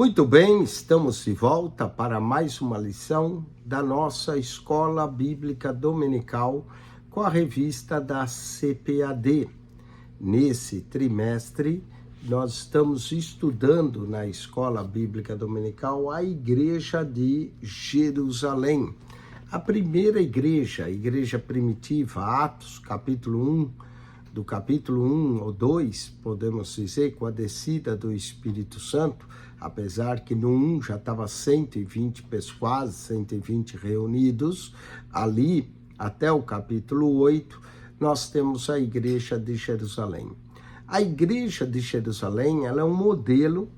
Muito bem, estamos de volta para mais uma lição da nossa Escola Bíblica Dominical com a revista da CPAD. Nesse trimestre, nós estamos estudando na Escola Bíblica Dominical a Igreja de Jerusalém. A primeira igreja, a igreja primitiva, Atos, capítulo 1, do capítulo 1 ou 2, podemos dizer, com a descida do Espírito Santo, apesar que no 1 já estava 120, quase 120 reunidos, ali até o capítulo 8, nós temos a igreja de Jerusalém. A igreja de Jerusalém, ela é um modelo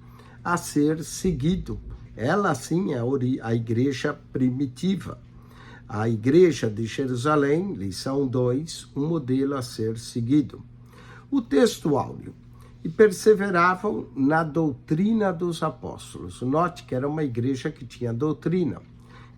a ser seguido. Ela, sim, é a igreja primitiva. A igreja de Jerusalém, lição 2, um modelo a ser seguido. O texto áureo. E perseveravam na doutrina dos apóstolos. Note que era uma igreja que tinha doutrina.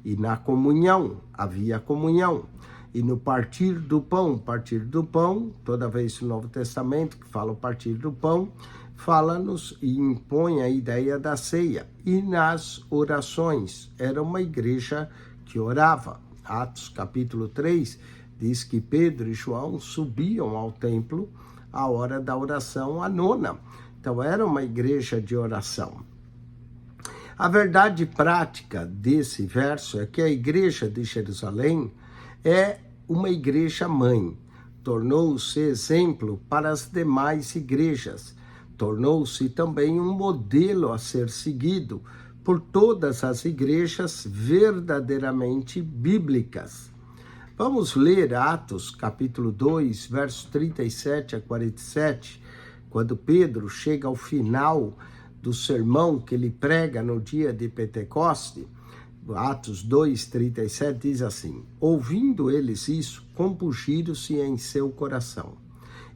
E na comunhão, havia comunhão. E no partir do pão, toda vez no Novo Testamento que fala o partir do pão, fala-nos e impõe a ideia da ceia. E nas orações, era uma igreja que orava. Atos capítulo 3 diz que Pedro e João subiam ao templo à hora da oração, a nona. Então era uma igreja de oração. A verdade prática desse verso é que a igreja de Jerusalém é uma igreja mãe. Tornou-se exemplo para as demais igrejas. Tornou-se também um modelo a ser seguido por todas as igrejas verdadeiramente bíblicas. Vamos ler Atos, capítulo 2, versos 37 a 47, quando Pedro chega ao final do sermão que ele prega no dia de Pentecoste. Atos 2, 37 diz assim: ouvindo eles isso, compungiram-se em seu coração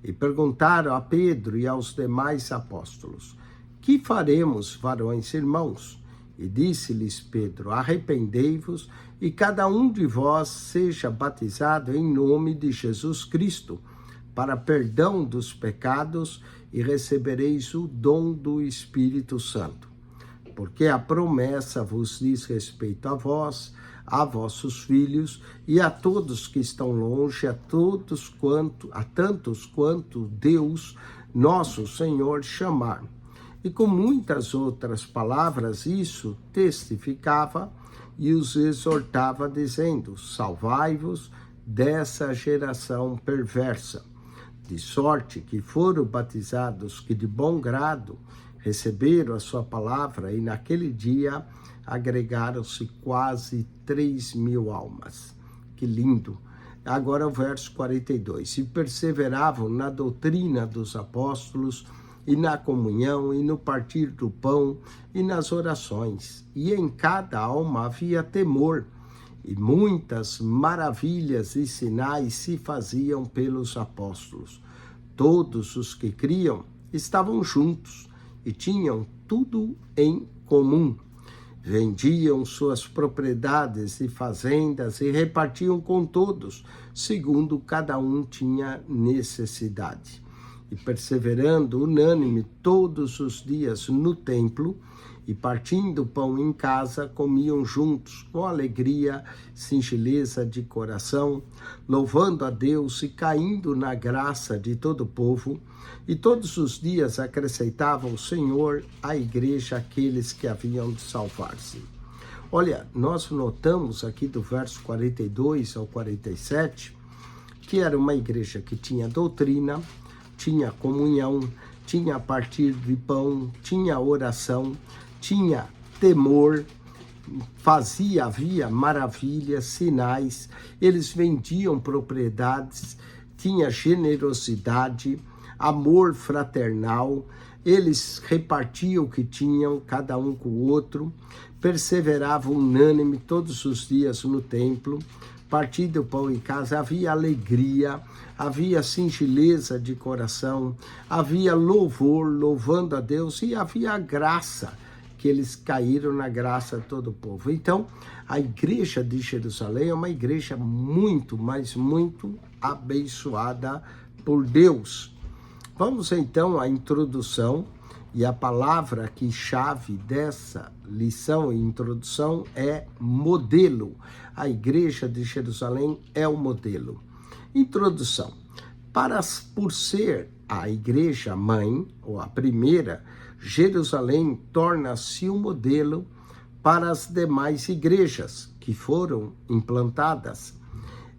e perguntaram a Pedro e aos demais apóstolos: que faremos, varões irmãos? E disse-lhes Pedro: arrependei-vos e cada um de vós seja batizado em nome de Jesus Cristo, para perdão dos pecados, e recebereis o dom do Espírito Santo. Porque a promessa vos diz respeito a vós, a vossos filhos e a todos que estão longe, a tantos quanto Deus, nosso Senhor, chamar. E com muitas outras palavras isso testificava e os exortava, dizendo: salvai-vos dessa geração perversa. De sorte que foram batizados que de bom grado receberam a sua palavra, e naquele dia agregaram-se quase 3.000 almas. Que lindo! Agora o verso 42. E perseveravam na doutrina dos apóstolos, e na comunhão, e no partir do pão, e nas orações. E em cada alma havia temor, e muitas maravilhas e sinais se faziam pelos apóstolos. Todos os que criam estavam juntos, e tinham tudo em comum. Vendiam suas propriedades e fazendas, e repartiam com todos, segundo cada um tinha necessidade. E perseverando unânime todos os dias no templo, e partindo pão em casa, comiam juntos com alegria, singeleza de coração, louvando a Deus e caindo na graça de todo o povo. E todos os dias acrescentava o Senhor à igreja aqueles que haviam de salvar-se. Olha, nós notamos aqui do verso 42 ao 47, que era uma igreja que tinha doutrina, tinha comunhão, tinha partir de pão, tinha oração, tinha temor, havia maravilhas, sinais, eles vendiam propriedades, tinha generosidade, amor fraternal, eles repartiam o que tinham, cada um com o outro, perseveravam unânime todos os dias no templo, partindo o pão em casa, havia alegria, havia singeleza de coração, havia louvor, louvando a Deus, e havia graça, que eles caíram na graça de todo o povo. Então, a igreja de Jerusalém é uma igreja muito, mas muito abençoada por Deus. Vamos então à introdução E a palavra que chave dessa lição e introdução é modelo. A igreja de Jerusalém é o modelo. Introdução. Por ser a igreja mãe, ou a primeira, Jerusalém torna-se um modelo para as demais igrejas que foram implantadas.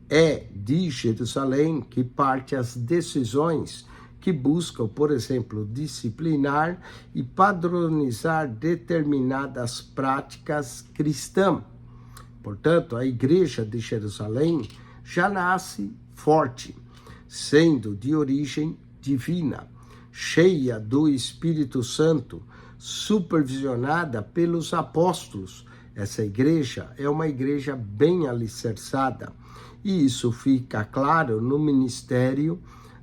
É de Jerusalém que parte as decisões que buscam, por exemplo, disciplinar e padronizar determinadas práticas cristãs. Portanto, a igreja de Jerusalém já nasce forte, sendo de origem divina, cheia do Espírito Santo, supervisionada pelos apóstolos. Essa igreja é uma igreja bem alicerçada, e isso fica claro no ministério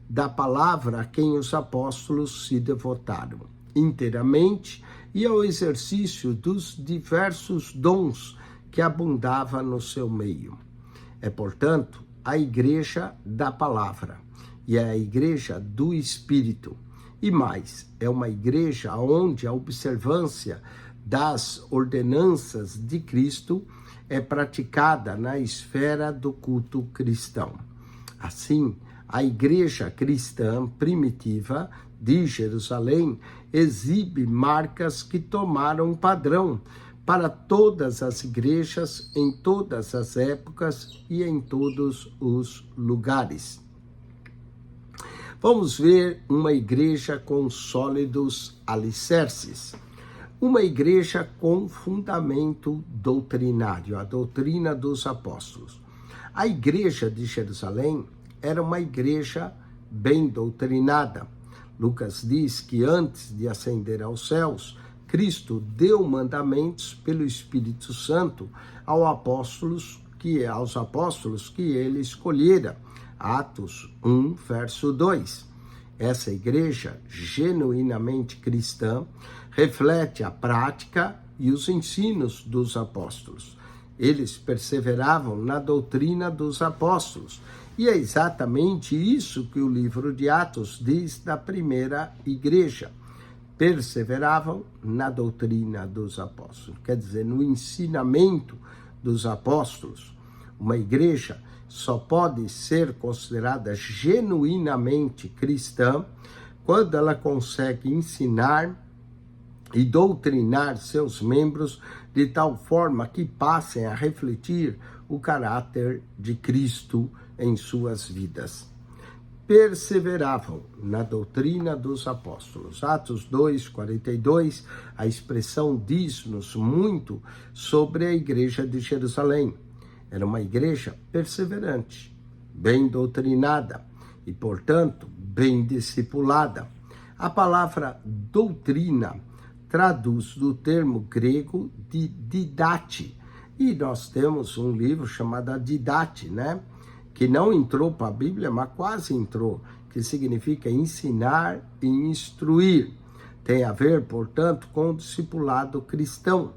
da palavra a quem os apóstolos se devotaram inteiramente e ao exercício dos diversos dons que abundava no seu meio. É, portanto, a igreja da palavra e é a igreja do Espírito. E mais, é uma igreja onde a observância das ordenanças de Cristo é praticada na esfera do culto cristão. Assim, a igreja cristã primitiva de Jerusalém exibe marcas que tomaram padrão para todas as igrejas, em todas as épocas e em todos os lugares. Vamos ver uma igreja com sólidos alicerces. Uma igreja com fundamento doutrinário, a doutrina dos apóstolos. A igreja de Jerusalém era uma igreja bem doutrinada. Lucas diz que antes de ascender aos céus, Cristo deu mandamentos pelo Espírito Santo aos apóstolos que ele escolhera. Atos 1, verso 2. Essa igreja, genuinamente cristã, reflete a prática e os ensinos dos apóstolos. Eles perseveravam na doutrina dos apóstolos. E é exatamente isso que o livro de Atos diz da primeira igreja. Perseveravam na doutrina dos apóstolos, quer dizer, no ensinamento dos apóstolos. Uma igreja só pode ser considerada genuinamente cristã quando ela consegue ensinar e doutrinar seus membros de tal forma que passem a refletir o caráter de Cristo em suas vidas. Perseveravam na doutrina dos apóstolos. Atos 2, 42, a expressão diz-nos muito sobre a igreja de Jerusalém. Era uma igreja perseverante, bem doutrinada e, portanto, bem discipulada. A palavra doutrina traduz do termo grego de didate. E nós temos um livro chamado Didate, que não entrou para a Bíblia, mas quase entrou, que significa ensinar e instruir. Tem a ver, portanto, com o discipulado cristão.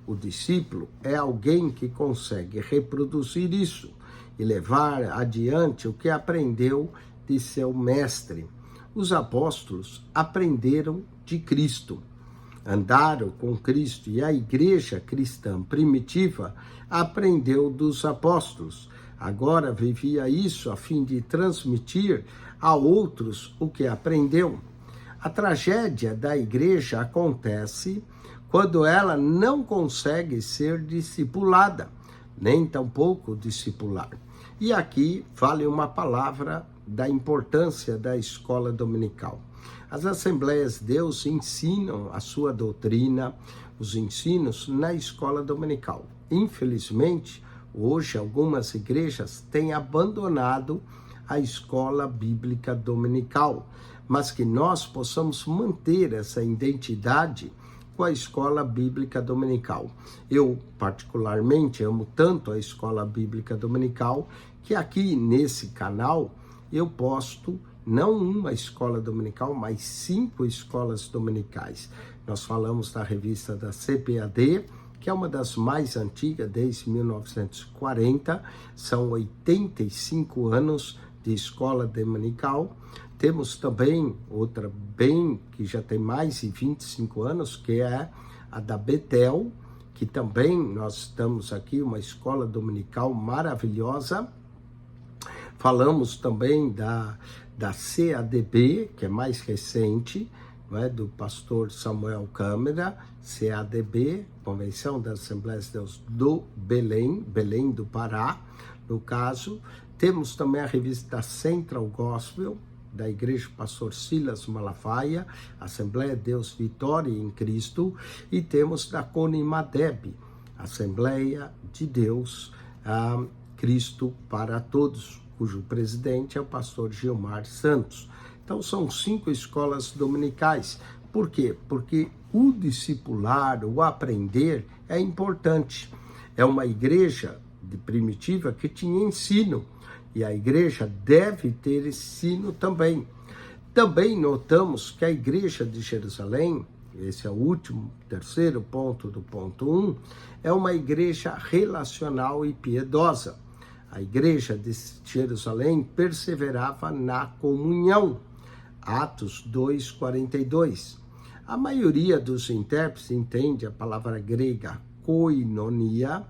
O discípulo é alguém que consegue reproduzir isso e levar adiante o que aprendeu de seu mestre. Os apóstolos aprenderam de Cristo, andaram com Cristo, e a igreja cristã primitiva aprendeu dos apóstolos. Agora vivia isso a fim de transmitir a outros o que aprendeu. A tragédia da igreja acontece quando ela não consegue ser discipulada, nem tampouco discipular. E aqui vale uma palavra da importância da escola dominical. As Assembleias de Deus ensinam a sua doutrina, os ensinos na escola dominical. Infelizmente, hoje algumas igrejas têm abandonado a escola bíblica dominical, mas que nós possamos manter essa identidade com a escola bíblica dominical. Eu, particularmente, amo tanto a escola bíblica dominical que aqui nesse canal eu posto não uma escola dominical, mas 5 escolas dominicais. Nós falamos da revista da CPAD, que é uma das mais antigas, desde 1940, são 85 anos de escola dominical. Temos também outra que já tem mais de 25 anos, que é a da Betel, que também nós estamos aqui, uma escola dominical maravilhosa. Falamos também da CADB, que é mais recente, né, do pastor Samuel Câmara, CADB, Convenção das Assembleias de Deus do Belém do Pará, no caso. Temos também a revista Central Gospel, da Igreja Pastor Silas Malafaia, Assembleia de Deus Vitória em Cristo, e temos da Conimadeb, Assembleia de Deus Cristo para Todos, cujo presidente é o pastor Gilmar Santos. Então são 5 escolas dominicais. Por quê? Porque o discipular, o aprender é importante. É uma igreja primitiva que tinha ensino, e a igreja deve ter ensino também. Também notamos que a igreja de Jerusalém, esse é o último, terceiro ponto do ponto 1, é uma igreja relacional e piedosa. A igreja de Jerusalém perseverava na comunhão. Atos 2:42. A maioria dos intérpretes entende a palavra grega koinonia,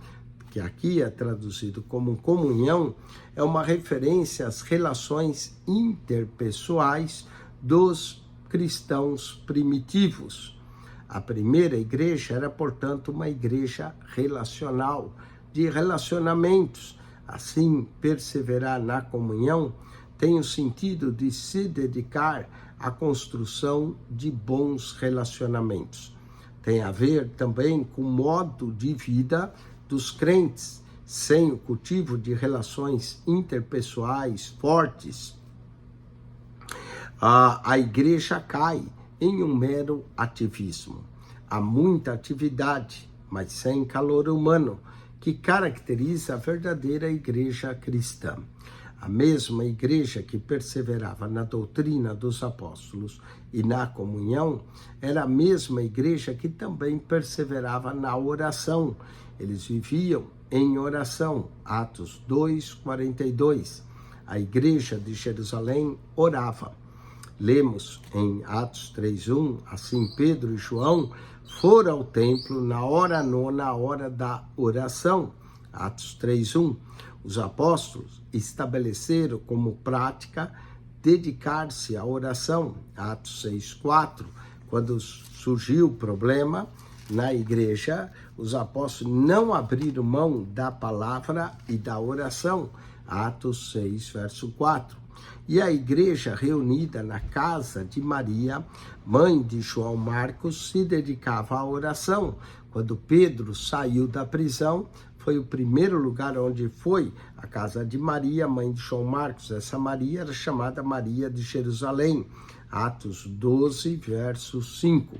que aqui é traduzido como comunhão, é uma referência às relações interpessoais dos cristãos primitivos. A primeira igreja era, portanto, uma igreja relacional, de relacionamentos. Assim, perseverar na comunhão tem o sentido de se dedicar à construção de bons relacionamentos. Tem a ver também com o modo de vida dos crentes. Sem o cultivo de relações interpessoais fortes, a igreja cai em um mero ativismo. Há muita atividade, mas sem calor humano, que caracteriza a verdadeira igreja cristã. A mesma igreja que perseverava na doutrina dos apóstolos e na comunhão, era a mesma igreja que também perseverava na oração. Eles viviam em oração. Atos 2:42. A igreja de Jerusalém orava. Lemos em Atos 3:1, assim Pedro e João foram ao templo na hora nona, a hora da oração. Atos 3:1. Os apóstolos estabeleceram como prática dedicar-se à oração. Atos 6:4. Quando surgiu o problema na igreja, os apóstolos não abriram mão da palavra e da oração. Atos 6, verso 4. E a igreja reunida na casa de Maria, mãe de João Marcos, se dedicava à oração. Quando Pedro saiu da prisão, foi o primeiro lugar onde foi a casa de Maria, mãe de João Marcos. Essa Maria era chamada Maria de Jerusalém. Atos 12, verso 5.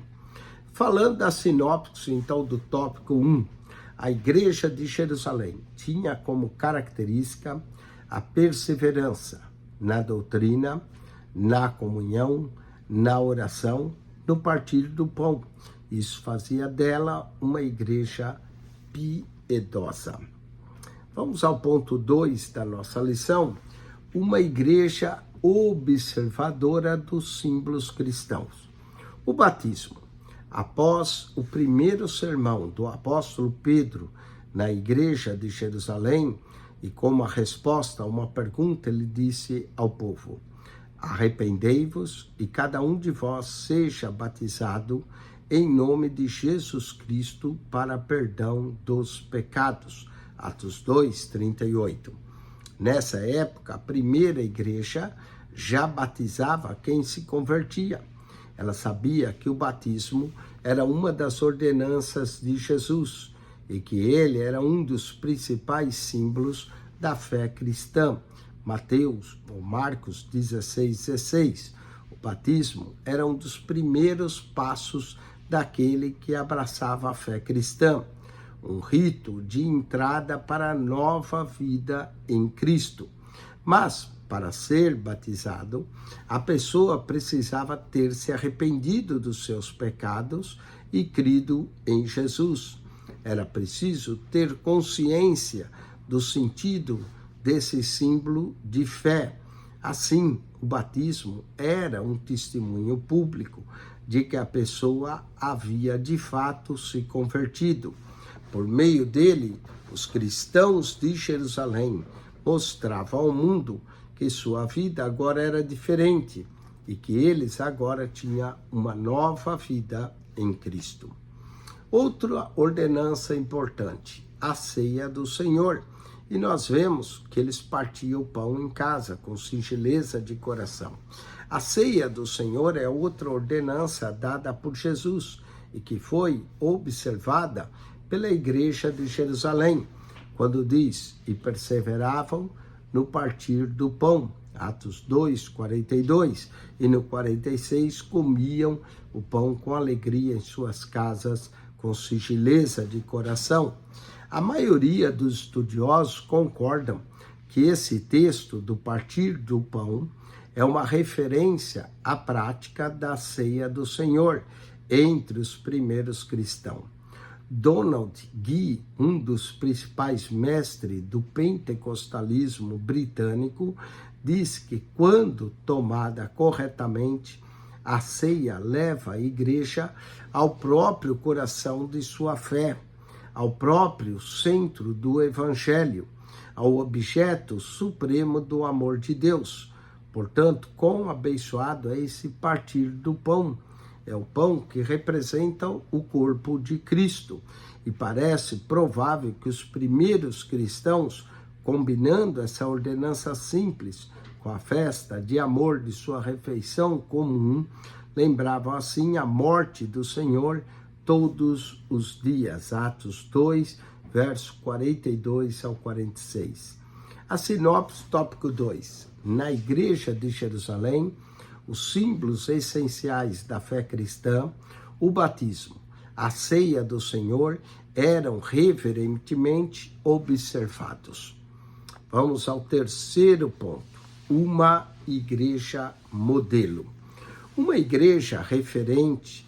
Falando da sinopse, então, do tópico 1, a igreja de Jerusalém tinha como característica a perseverança na doutrina, na comunhão, na oração, no partir do pão. Isso fazia dela uma igreja piedosa. Vamos ao ponto 2 da nossa lição. Uma igreja observadora dos símbolos cristãos. O batismo. Após o primeiro sermão do apóstolo Pedro na igreja de Jerusalém, e como a resposta a uma pergunta, ele disse ao povo: arrependei-vos e cada um de vós seja batizado em nome de Jesus Cristo para perdão dos pecados. Atos 2:38. Nessa época, a primeira igreja já batizava quem se convertia. Ela sabia que o batismo era uma das ordenanças de Jesus e que ele era um dos principais símbolos da fé cristã. Mateus ou Marcos 16:16. O batismo era um dos primeiros passos daquele que abraçava a fé cristã, um rito de entrada para a nova vida em Cristo. Mas, para ser batizado, a pessoa precisava ter se arrependido dos seus pecados e crido em Jesus. Era preciso ter consciência do sentido desse símbolo de fé. Assim, o batismo era um testemunho público de que a pessoa havia de fato se convertido. Por meio dele, os cristãos de Jerusalém mostravam ao mundo que sua vida agora era diferente e que eles agora tinham uma nova vida em Cristo. Outra ordenança importante, a ceia do Senhor. E nós vemos que eles partiam o pão em casa, com singeleza de coração. A ceia do Senhor é outra ordenança dada por Jesus e que foi observada pela igreja de Jerusalém, quando diz, e perseveravam no partir do pão, Atos 2, 42, e no 46 comiam o pão com alegria em suas casas, com singeleza de coração. A maioria dos estudiosos concordam que esse texto do partir do pão é uma referência à prática da ceia do Senhor entre os primeiros cristãos. Donald Guy, um dos principais mestres do pentecostalismo britânico, diz que quando tomada corretamente, a ceia leva a igreja ao próprio coração de sua fé, ao próprio centro do Evangelho, ao objeto supremo do amor de Deus. Portanto, quão abençoado é esse partir do pão. É o pão que representa o corpo de Cristo. E parece provável que os primeiros cristãos, combinando essa ordenança simples com a festa de amor de sua refeição comum, lembravam assim a morte do Senhor todos os dias. Atos 2, verso 42 ao 46. A sinopse, tópico 2. Na igreja de Jerusalém, os símbolos essenciais da fé cristã, o batismo, a ceia do Senhor, eram reverentemente observados. Vamos ao terceiro ponto. Uma igreja modelo. Uma igreja reverente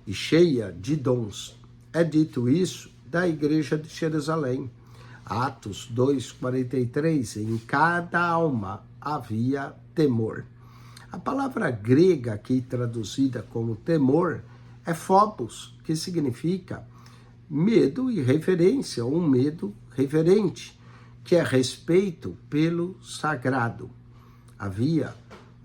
e cheia de dons. É dito isso da igreja de Jerusalém. Atos 2:43, em cada alma havia temor. A palavra grega aqui traduzida como temor é phobos, que significa medo e reverência, ou um medo reverente, que é respeito pelo sagrado. Havia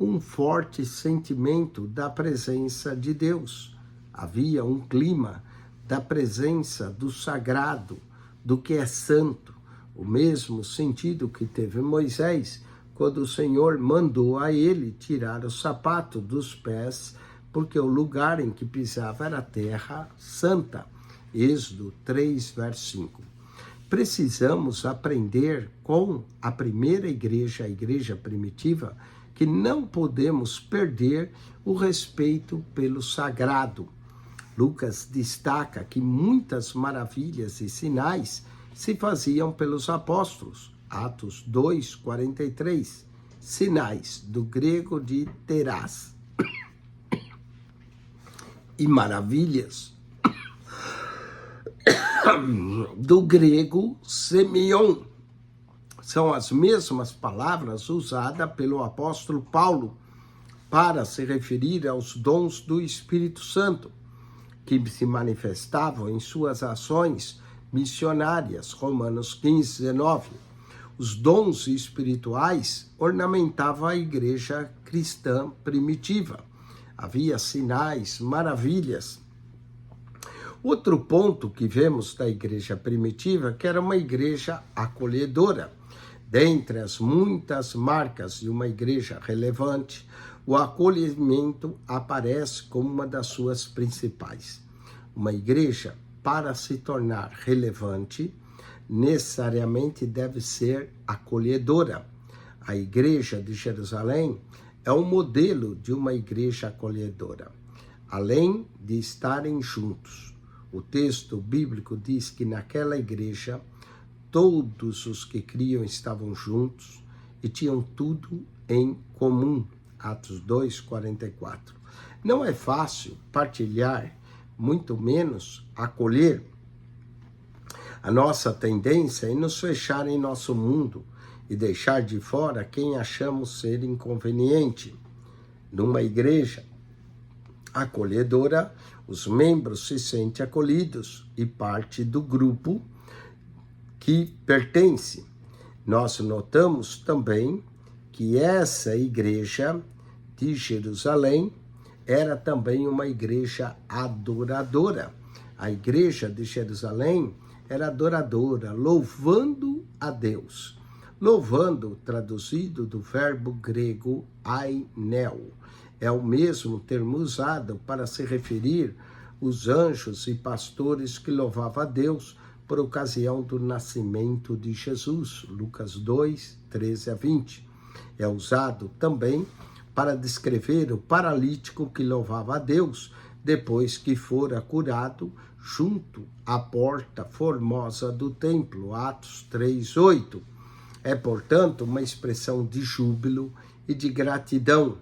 um forte sentimento da presença de Deus. Havia um clima da presença do sagrado, do que é santo, o mesmo sentido que teve Moisés, quando o Senhor mandou a ele tirar o sapato dos pés, porque o lugar em que pisava era terra santa. Êxodo 3, verso 5. Precisamos aprender com a primeira igreja, a igreja primitiva, que não podemos perder o respeito pelo sagrado. Lucas destaca que muitas maravilhas e sinais se faziam pelos apóstolos. Atos 2, 43. Sinais, do grego de terás. E maravilhas, do grego semeion. São as mesmas palavras usadas pelo apóstolo Paulo para se referir aos dons do Espírito Santo, que se manifestavam em suas ações missionárias. Romanos 15, 19. Os dons espirituais ornamentavam a igreja cristã primitiva. Havia sinais, maravilhas. Outro ponto que vemos da igreja primitiva, que era uma igreja acolhedora. Dentre as muitas marcas de uma igreja relevante, o acolhimento aparece como uma das suas principais. Uma igreja, para se tornar relevante, necessariamente deve ser acolhedora. A igreja de Jerusalém é um modelo de uma igreja acolhedora. Além de estarem juntos, o texto bíblico diz que naquela igreja todos os que criam estavam juntos e tinham tudo em comum. Atos 2, 44. Não é fácil partilhar, muito menos acolher. A nossa tendência é nos fechar em nosso mundo e deixar de fora quem achamos ser inconveniente. Numa igreja acolhedora, os membros se sentem acolhidos e parte do grupo que pertence. Nós notamos também que essa igreja de Jerusalém era também uma igreja adoradora. A igreja de Jerusalém era adoradora, louvando a Deus. Louvando, traduzido do verbo grego ainel. É o mesmo termo usado para se referir os anjos e pastores que louvavam a Deus por ocasião do nascimento de Jesus. Lucas 2, 13 a 20. É usado também para descrever o paralítico que louvava a Deus depois que fora curado junto à porta formosa do templo. Atos 3, 8. É, portanto, uma expressão de júbilo e de gratidão.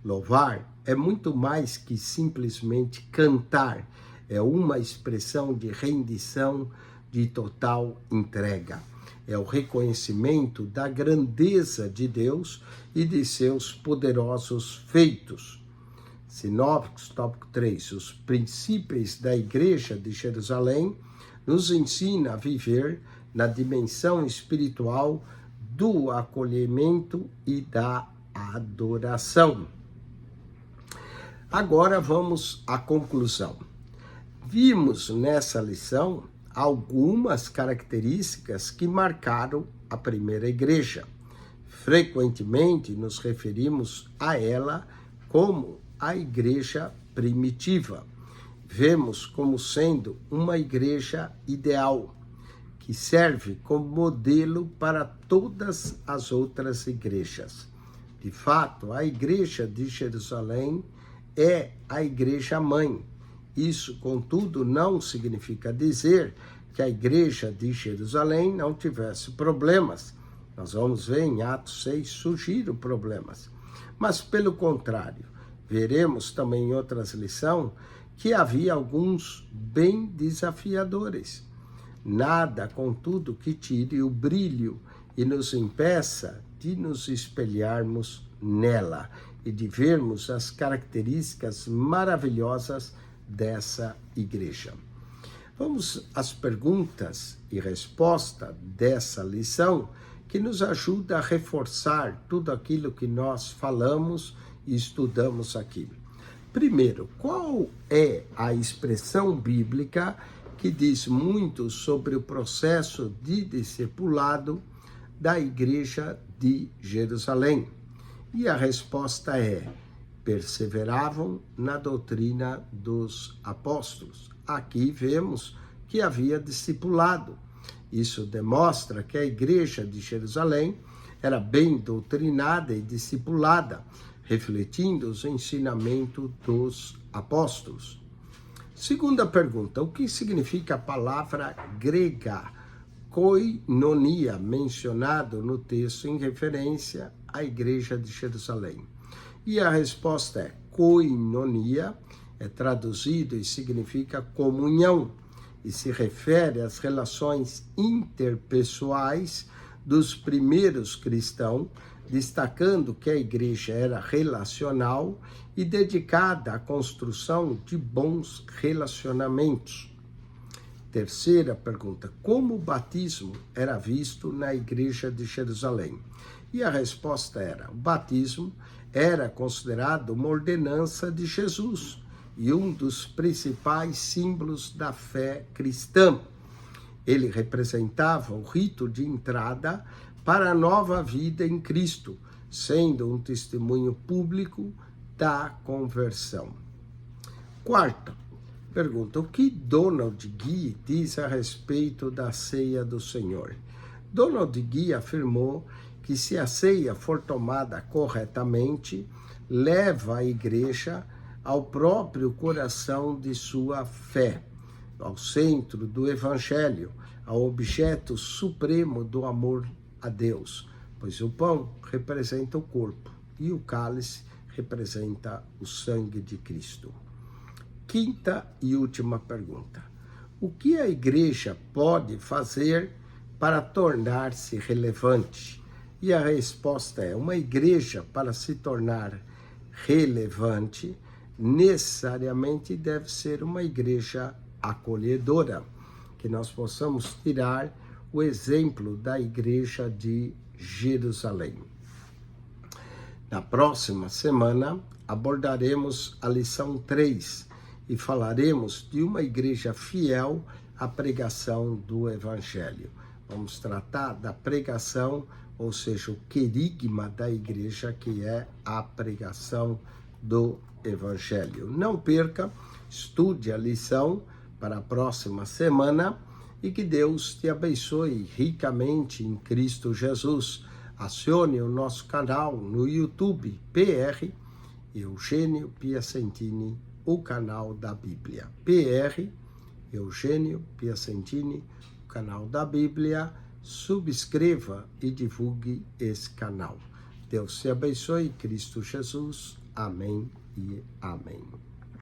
Louvar é muito mais que simplesmente cantar. É uma expressão de rendição, de total entrega. É o reconhecimento da grandeza de Deus e de seus poderosos feitos. Sinópticos, tópico 3. Os princípios da Igreja de Jerusalém nos ensina a viver na dimensão espiritual do acolhimento e da adoração. Agora vamos à conclusão. Vimos nessa lição algumas características que marcaram a primeira igreja. Frequentemente nos referimos a ela como a igreja primitiva. Vemos como sendo uma igreja ideal, que serve como modelo para todas as outras igrejas. De fato, a igreja de Jerusalém é a igreja-mãe. Isso, contudo, não significa dizer que a igreja de Jerusalém não tivesse problemas. Nós vamos ver em Atos 6 surgiram problemas. Mas, pelo contrário, veremos também em outras lições que havia alguns bem desafiadores. Nada, contudo, que tire o brilho e nos impeça de nos espelharmos nela e de vermos as características maravilhosas dessa igreja. Vamos às perguntas e respostas dessa lição que nos ajuda a reforçar tudo aquilo que nós falamos e estudamos aqui. Primeiro, qual é a expressão bíblica que diz muito sobre o processo de discipulado da igreja de Jerusalém? E a resposta é: perseveravam na doutrina dos apóstolos. Aqui vemos que havia discipulado. Isso demonstra que a igreja de Jerusalém era bem doutrinada e discipulada, refletindo os ensinamentos dos apóstolos. Segunda pergunta: o que significa a palavra grega koinonia, mencionado no texto em referência à igreja de Jerusalém? E a resposta é: koinonia é traduzido e significa comunhão, e se refere às relações interpessoais dos primeiros cristãos, destacando que a igreja era relacional e dedicada à construção de bons relacionamentos. Terceira pergunta: como o batismo era visto na igreja de Jerusalém? E a resposta era: o batismo era considerado uma ordenança de Jesus e um dos principais símbolos da fé cristã. Ele representava o rito de entrada para a nova vida em Cristo, sendo um testemunho público da conversão. Quarta pergunta: o que Donald Guy diz a respeito da ceia do Senhor? Donald Guy afirmou que se a ceia for tomada corretamente, leva a igreja ao próprio coração de sua fé, ao centro do evangelho, ao objeto supremo do amor a Deus, pois o pão representa o corpo e o cálice representa o sangue de Cristo. Quinta e última pergunta: o que a igreja pode fazer para tornar-se relevante? E a resposta é: uma igreja, para se tornar relevante, necessariamente deve ser uma igreja acolhedora, que nós possamos tirar o exemplo da igreja de Jerusalém. Na próxima semana, abordaremos a lição 3 e falaremos de uma igreja fiel à pregação do Evangelho. Vamos tratar da pregação, ou seja, o querigma da igreja, que é a pregação do Evangelho. Não perca, estude a lição para a próxima semana e que Deus te abençoe ricamente em Cristo Jesus. Acione o nosso canal no YouTube, PR Eugênio Piacentini, o canal da Bíblia. PR Eugênio Piacentini, o canal da Bíblia. Subscreva e divulgue esse canal. Deus te abençoe, Cristo Jesus. Amém e amém.